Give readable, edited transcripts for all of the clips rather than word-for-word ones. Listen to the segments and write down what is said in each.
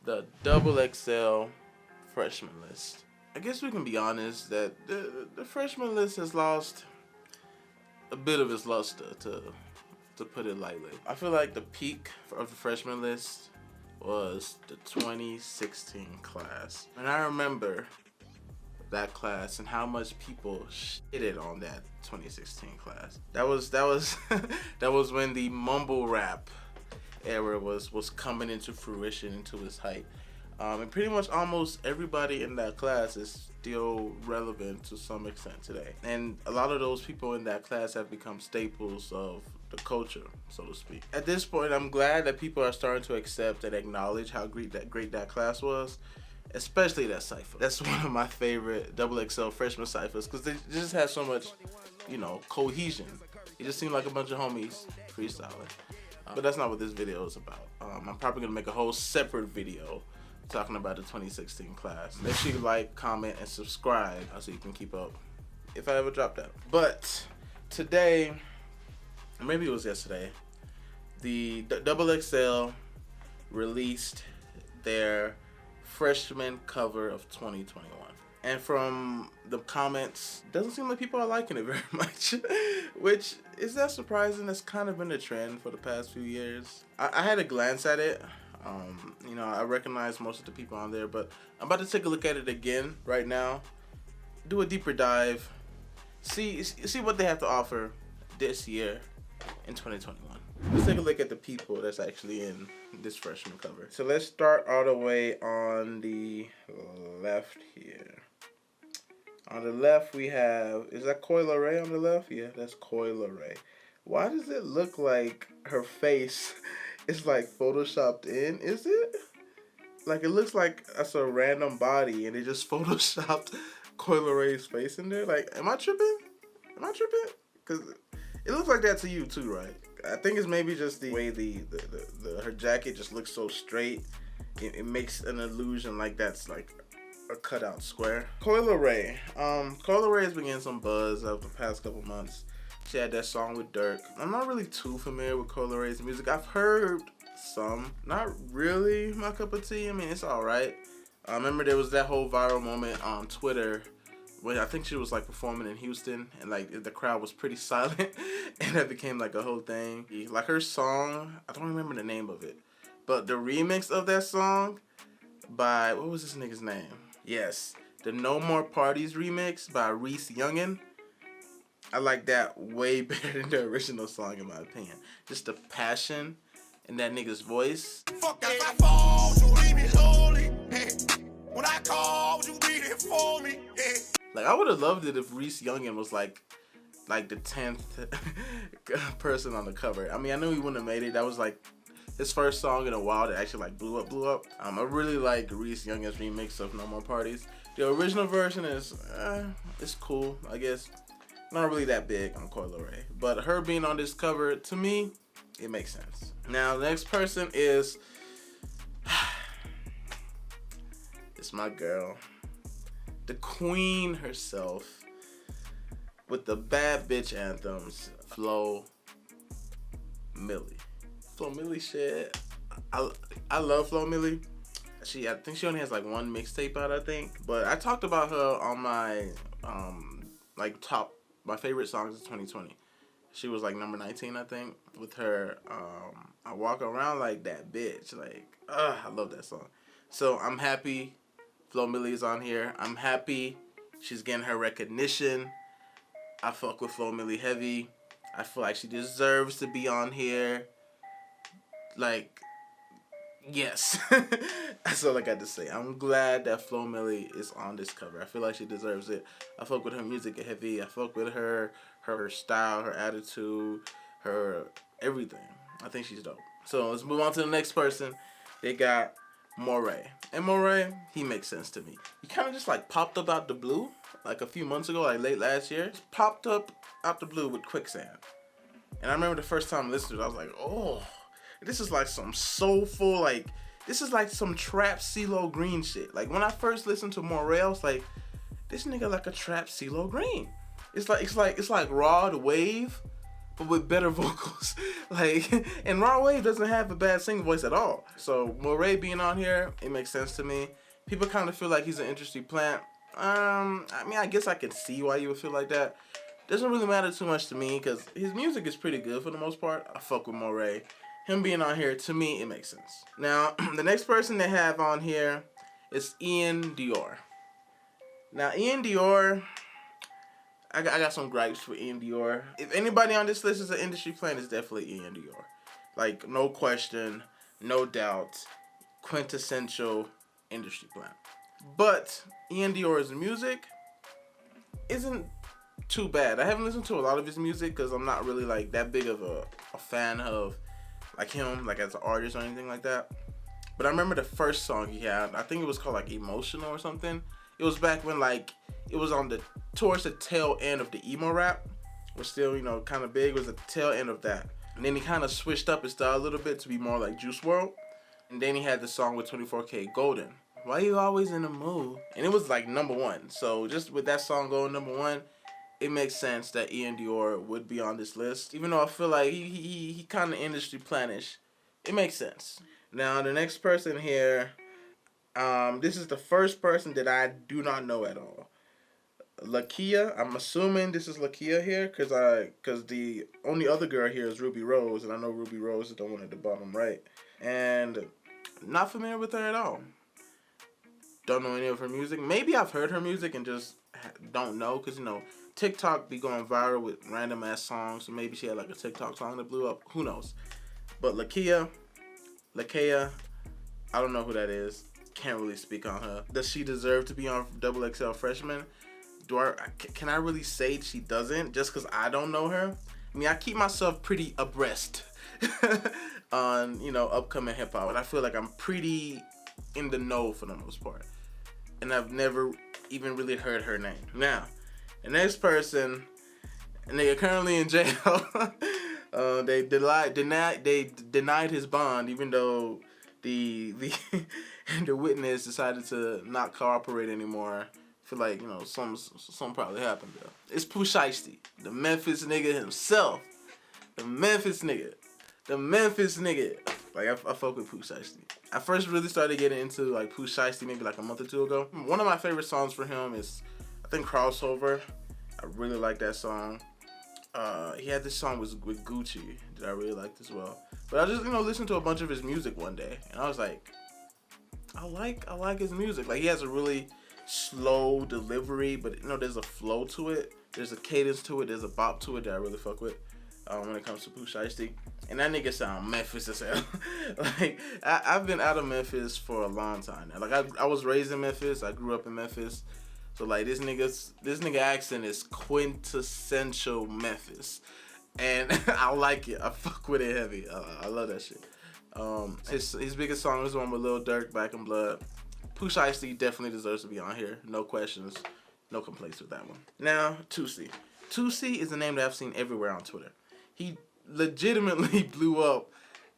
the XXL freshman list. I guess we can be honest that the freshman list has lost a bit of its luster, to put it lightly. I feel like the peak of the freshman list was the 2016 class. And I remember that class and how much people shitted on that 2016 class. That was that was when the mumble rap era was coming into fruition, into its height. And pretty much almost everybody in that class is still relevant to some extent today. And a lot of those people in that class have become staples of the culture, so to speak. At this point, I'm glad that people are starting to accept and acknowledge how great that class was, especially that Cypher. That's one of my favorite XXL freshman Cyphers because they just have so much, you know, cohesion. It just seemed like a bunch of homies freestyling. But that's not what this video is about. I'm probably gonna make a whole separate video talking about the 2016 class. Make sure you like, comment, and subscribe so you can keep up if I ever drop that. But today, or maybe it was yesterday, the XXL released their freshman cover of 2021. And from the comments, doesn't seem like people are liking it very much, which is that surprising. That's kind of been a trend for the past few years. I had a glance at it. You know, I recognize most of the people on there, but I'm about to take a look at it again right now, do a deeper dive, see what they have to offer this year in 2021. Let's take a look at the people that's actually in this freshman cover. So let's start all the way on the left here. On the left we have, is that Coil Ray on the left? Yeah, that's Coil Ray. Why does it look like her face is like photoshopped in? Is it? Like it looks like that's a random body and they just photoshopped Coil Ray's face in there. Like, am I tripping? Am I tripping? Because it looks like that to you too, right? I think it's maybe just the way her jacket just looks so straight. It makes an illusion like that's like a cutout square. Coil Ray. Coil Ray has been getting some buzz over the past couple months. She had that song with Dirk. I'm not really too familiar with Coil Ray's music. I've heard some. Not really my cup of tea. I mean, it's alright. I remember there was that whole viral moment on Twitter when I think she was like performing in Houston and like the crowd was pretty silent and that became like a whole thing. Like her song, I don't remember the name of it, but the remix of that song by, what was this nigga's name? Yes, the No More Parties remix by Reese Youngin. I like that way better than the original song in my opinion. Just the passion in that nigga's voice. Fuck if I fall, you leave me lonely. Hey. When I called, you be there for me. Hey. Like I would have loved it if Reese Youngin was like the 10th person on the cover. I mean, I knew he wouldn't have made it. That was like his first song in a while that actually like blew up. I really like Reese Youngin's remix of No More Parties. The original version is, it's cool, I guess. Not really that big on Coil Ray, but her being on this cover, to me, it makes sense. Now, the next person is, it's my girl, the queen herself, with the bad bitch anthems, Flo Milli. Flo Milli shit. I love Flo Milli. I think she only has like one mixtape out, I think. But I talked about her on my my favorite songs of 2020. She was like number 19, I think, with her I Walk Around Like That Bitch. Like, I love that song. So I'm happy Flo Milli is on here. I'm happy she's getting her recognition. I fuck with Flo Milli heavy. I feel like she deserves to be on here. Like, yes. That's all I got to say. I'm glad that Flo Milli is on this cover. I feel like she deserves it. I fuck with her music heavy. I fuck with her style, her attitude, her everything. I think she's dope. So let's move on to the next person. They got Moray. And Moray, he makes sense to me. He kind of just like popped up out the blue like a few months ago, like late last year. Just popped up out the blue with Quicksand. And I remember the first time I listened to it, I was like, oh, this is like some soulful, like, this is like some trap CeeLo Green shit. Like when I first listened to Moray, I was like, this nigga like a trap CeeLo Green. It's like Raw the Wave, but with better vocals. Like, and Ron Wave doesn't have a bad singing voice at all. So Moray being on here, it makes sense to me. People kind of feel like he's an interesting plant. I mean, I guess I can see why you would feel like that. Doesn't really matter too much to me because his music is pretty good for the most part. I fuck with Moray. Him being on here, to me, it makes sense. Now, the next person they have on here is Ian Dior. Now, Ian Dior, I got some gripes for Ian Dior. If anybody on this list is an industry plant, it's definitely Ian Dior. Like, no question, no doubt, quintessential industry plant. But Ian Dior's music isn't too bad. I haven't listened to a lot of his music because I'm not really like that big of a fan of like him, like as an artist or anything like that. But I remember the first song he had. I think it was called like Emotional or something. It was back when like it was on towards the tail end of the emo rap. Was still, you know, kind of big. It was the tail end of that. And then he kind of switched up his style a little bit to be more like Juice WRLD. And then he had the song with 24K Golden. Why you always in the mood? And it was like #1. So just with that song going #1, it makes sense that Ian Dior would be on this list. Even though I feel like he kind of industry planish, it makes sense. Now the next person here, this is the first person that I do not know at all. Lakia, I'm assuming this is Lakia here, cause the only other girl here is Ruby Rose, and I know Ruby Rose is the one at the bottom right, and not familiar with her at all. Don't know any of her music. Maybe I've heard her music and just don't know, cause you know TikTok be going viral with random ass songs, so maybe she had like a TikTok song that blew up. Who knows? But Lakia, I don't know who that is. Can't really speak on her. Does she deserve to be on XXL Freshman? Can I really say she doesn't just because I don't know her? I mean, I keep myself pretty abreast on, you know, upcoming hip hop, but I feel like I'm pretty in the know for the most part. And I've never even really heard her name. Now, the next person, and they are currently in jail. They denied his bond, even though the witness decided to not cooperate anymore. I feel like, you know, something probably happened there. It's Pooh Shiesty, the Memphis nigga himself. The Memphis nigga. Like, I fuck with Pooh Shiesty. I first really started getting into, like, Pooh Shiesty maybe, like, a month or two ago. One of my favorite songs for him is, I think, Crossover. I really like that song. He had this song with Gucci that I really liked as well. But I just, you know, listened to a bunch of his music one day, and I was like, I like his music. Like, he has a really slow delivery, but, you know, there's a flow to it. There's a cadence to it. There's a bop to it that I really fuck with when it comes to Pooh Shiesty. And that nigga sound Memphis as hell. Like, I've been out of Memphis for a long time now. Like, I was raised in Memphis. I grew up in Memphis. So, like, this nigga accent is quintessential Memphis. And I like it. I fuck with it heavy. I love that shit. His biggest song is the one with Lil Durk, Back in Blood. Pooh Shiesty definitely deserves to be on here. No questions. No complaints with that one. Now, Toosii. Toosii is a name that I've seen everywhere on Twitter. He legitimately blew up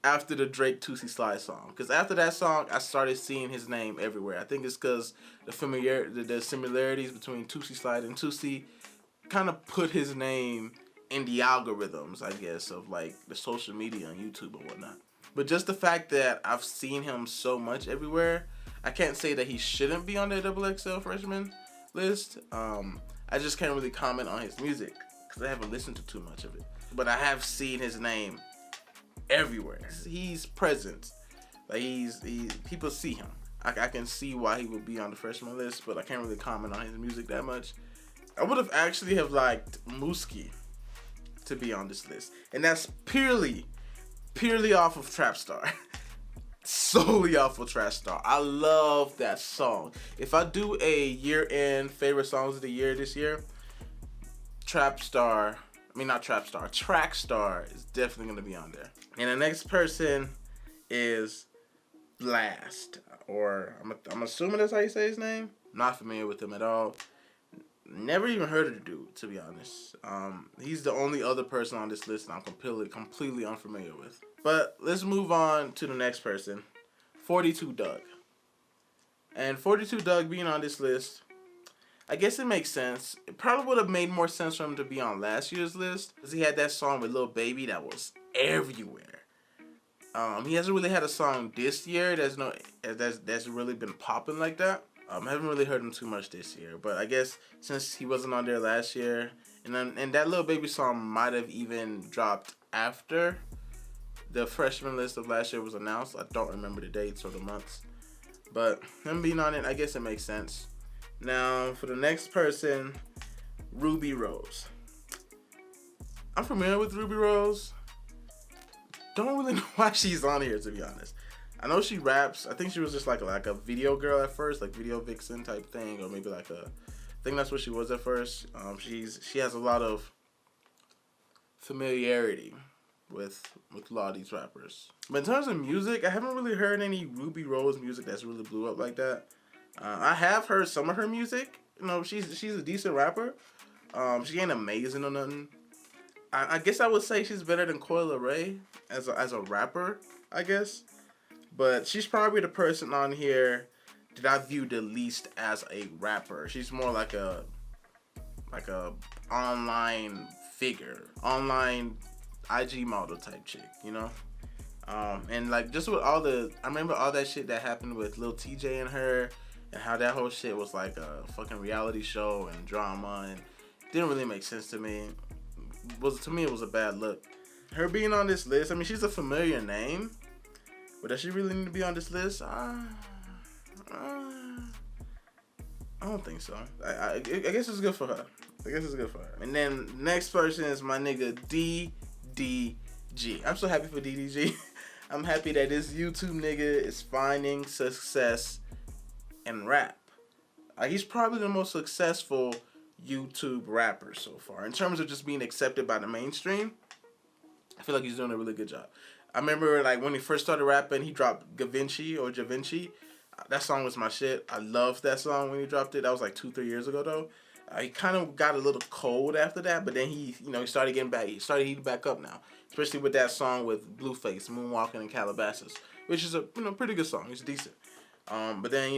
after the Drake Toosii Slide song. Because after that song, I started seeing his name everywhere. I think it's because the similarities between Toosii Slide and Toosii kind of put his name in the algorithms, I guess, of like the social media on YouTube and whatnot. But just the fact that I've seen him so much everywhere, I can't say that he shouldn't be on the XXL Freshman list. I just can't really comment on his music because I haven't listened to too much of it. But I have seen his name everywhere. He's present. Like, people see him. I can see why he would be on the freshman list, but I can't really comment on his music that much. I would have actually have liked Mooski to be on this list, and that's purely off of Trap Star. Solely off of Trap Star. I love that song. If I do a year-end favorite songs of the year this year, Track Star is definitely gonna be on there. And the next person is Blast, or I'm assuming that's how you say his name. Not familiar with him at all. Never even heard of the dude, to be honest. He's the only other person on this list that I'm completely unfamiliar with. But let's move on to the next person, 42 Doug. And 42 Doug being on this list, I guess it makes sense. It probably would have made more sense for him to be on last year's list because he had that song with Lil Baby that was everywhere. He hasn't really had a song this year that's really been popping like that. I haven't really heard him too much this year, but I guess since he wasn't on there last year, and that Lil Baby song might have even dropped after the freshman list of last year was announced. I don't remember the dates or the months, but him being on it, I guess it makes sense. Now for the next person, Ruby Rose. I'm familiar with Ruby Rose. Don't really know why she's on here, to be honest. I know she raps. I think she was just like a video girl at first, like video vixen type thing, or maybe like I think that's what she was at first. She has a lot of familiarity with a lot of these rappers. But in terms of music, I haven't really heard any Ruby Rose music that's really blew up like that. I have heard some of her music. You know, she's a decent rapper. She ain't amazing or nothing. I guess I would say she's better than Coi Leray as a rapper, I guess. But she's probably the person on here that I view the least as a rapper. She's more like a online figure, online IG model type chick, you know? And like just with I remember all that shit that happened with Lil TJ and her, and how that whole shit was like a fucking reality show and drama, and didn't really make sense to me. To me it was a bad look. Her being on this list, I mean, she's a familiar name, but does she really need to be on this list? I don't think so. I guess it's good for her. And then next person is my nigga DDG. I'm so happy for DDG. I'm happy that this YouTube nigga is finding success in rap. He's probably the most successful YouTube rapper so far in terms of just being accepted by the mainstream. I feel like he's doing a really good job. I remember like when he first started rapping, he dropped Javinci. That song was my shit. I loved that song when he dropped it. That was like 2-3 years ago though. He kind of got a little cold after that, but then he started getting back. He started heating back up now, especially with that song with Blueface, Moonwalking in Calabasas, which is a pretty good song. It's decent. But then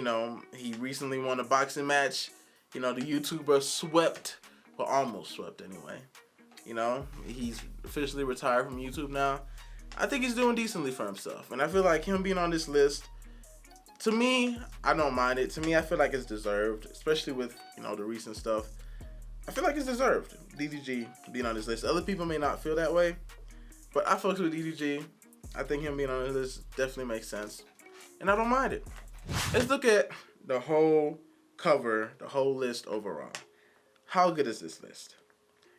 he recently won a boxing match. The YouTuber swept, well, almost swept anyway. He's officially retired from YouTube now. I think he's doing decently for himself, and I feel like him being on this list, to me, I don't mind it. To me, I feel like it's deserved, especially with the recent stuff. I feel like it's deserved. DDG being on this list. Other people may not feel that way, but I fucks with DDG. I think him being on this list definitely makes sense, and I don't mind it. Let's look at the whole cover, the whole list overall. How good is this list?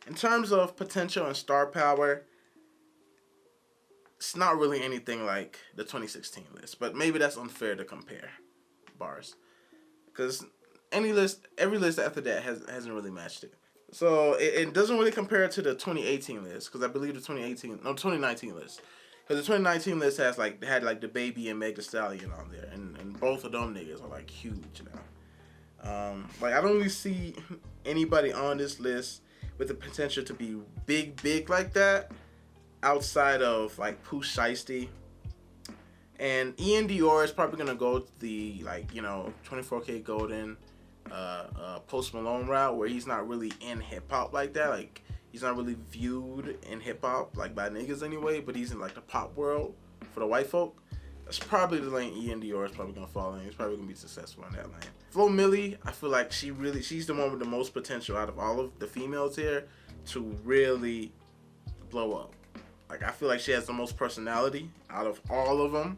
In terms of potential and star power, it's not really anything like the 2016 list, but maybe that's unfair to compare bars, because every list after that hasn't really matched it. So it doesn't really compare to the 2018 list, because I believe the 2019 list, because the 2019 list had the Baby and Meg Thee Stallion on there, and both of them niggas are like huge now. I don't really see anybody on this list with the potential to be big like that, outside of like Pooh Shiesty. And Ian Dior is probably gonna go the 24K Golden Post Malone route, where he's not really in hip hop like that. Like, he's not really viewed in hip hop like by niggas anyway, but he's in like the pop world for the white folk. That's probably the lane Ian Dior is probably gonna fall in. He's probably gonna be successful in that lane. Flo Milli, I feel like she's the one with the most potential out of all of the females here to really blow up. Like, I feel like she has the most personality out of all of them,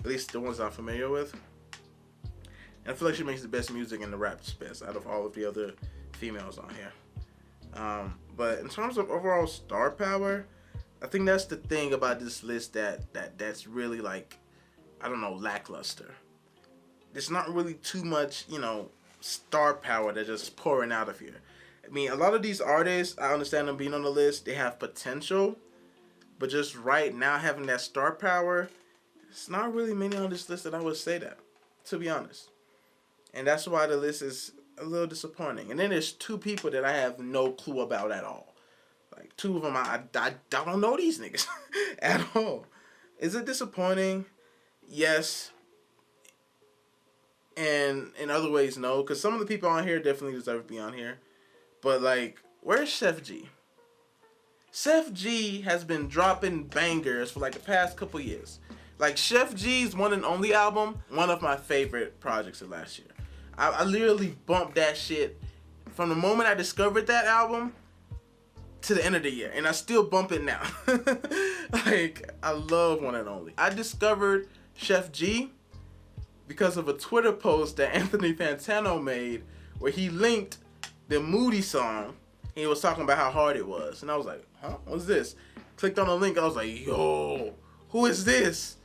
at least the ones I'm familiar with. And I feel like she makes the best music in the rap space out of all of the other females on here. But in terms of overall star power, I think that's the thing about this list that's really like, I don't know, lackluster. There's not really too much, star power that's just pouring out of here. I mean, a lot of these artists, I understand them being on the list, they have potential, but just right now having that star power, it's not really many on this list that I would say that, to be honest. And that's why the list is a little disappointing. And then there's two people that I have no clue about at all. Like, two of them, I don't know these niggas at all. Is it disappointing? Yes. And in other ways, no. Because some of the people on here definitely deserve to be on here. But, like, where's Chef G? Chef G has been dropping bangers for, like, the past couple years. Like, Chef G's One and Only album, one of my favorite projects of last year. I literally bumped that shit from the moment I discovered that album to the end of the year. And I still bump it now. Like, I love One and Only. I discovered Chef G because of a Twitter post that Anthony Fantano made where he linked the Moody song. He was talking about how hard it was. And I was like, huh? What's this? Clicked on the link. I was like, yo, who is this?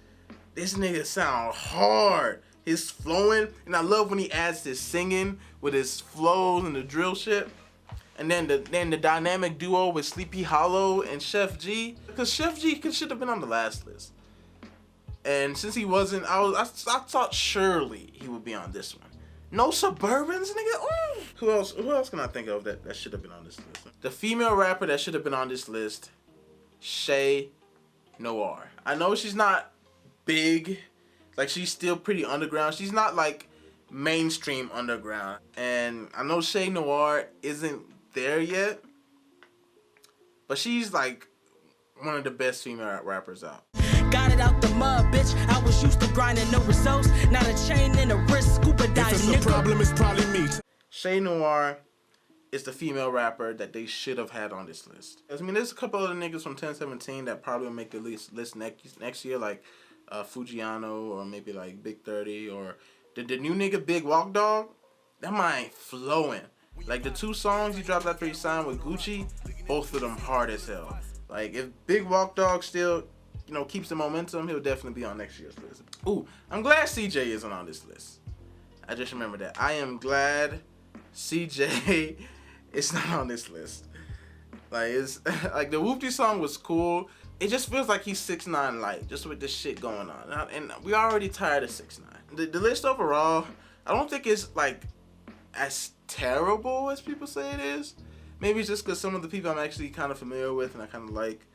This nigga sound hard. His flowing. And I love when he adds this singing with his flows and the drill shit. And then the dynamic duo with Sleepy Hollow and Chef G. Because Chef G should have been on the last list. And since he wasn't, I thought surely he would be on this one. No Suburbans, nigga. Ooh. Who else can I think of that should have been on this list? The female rapper that should have been on this list, Shay Noir. I know she's not big, like she's still pretty underground. She's not like mainstream underground. And I know Shay Noir isn't there yet, but she's like one of the best female rappers out. Got it out the mud, bitch. I was used to grinding, no results. Not a chain and a wrist, scuba dive, If it's a problem, it's probably me. Shay Noir is the female rapper that they should have had on this list. I mean, there's a couple other niggas from 1017 that probably will make the list next year, like Fujiano or maybe like Big 30 or the new nigga Big Walk Dog. That mind flowing. Like the two songs he dropped after he signed with Gucci, both of them hard as hell. Like if Big Walk Dog still, you know, keeps the momentum, he'll definitely be on next year's list. Ooh, I'm glad CJ isn't on this list. I just remember that. I am glad CJ is not on this list. Like it's like the Whoopty song was cool. It just feels like he's 6ix9ine light, just with this shit going on. And we already tired of 6ix9ine. The list overall, I don't think it's like as terrible as people say it is. Maybe it's just because some of the people I'm actually kind of familiar with and I kind of like.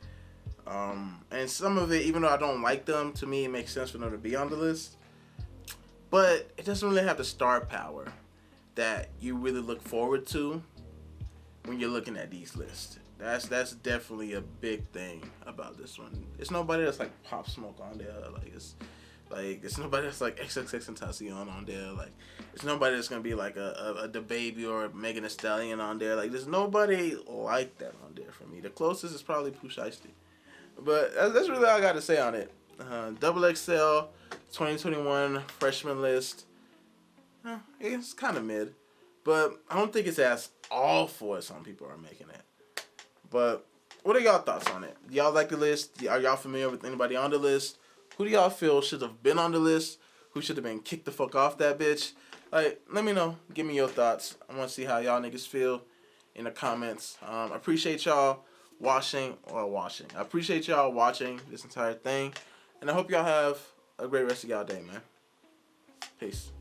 And some of it, even though I don't like them, to me it makes sense for them to be on the list. But it doesn't really have the star power that you really look forward to when you're looking at these lists. That's definitely a big thing about this one. It's nobody that's like Pop Smoke on there. It's nobody that's like XXXTentacion on there. Like it's nobody that's gonna be like a DaBaby or Megan Thee Stallion on there. Like there's nobody like that on there for me. The closest is probably Pooh Shiesty. But that's really all I got to say on it. XXL 2021 freshman list. It's kind of mid. But I don't think it's as awful as some people are making it. But what are y'all thoughts on it? Do y'all like the list? Are y'all familiar with anybody on the list? Who do y'all feel should have been on the list? Who should have been kicked the fuck off that bitch? Like, let me know. Give me your thoughts. I want to see how y'all niggas feel in the comments. I appreciate y'all watching. I appreciate y'all watching this entire thing. And I hope y'all have a great rest of y'all day, man. Peace.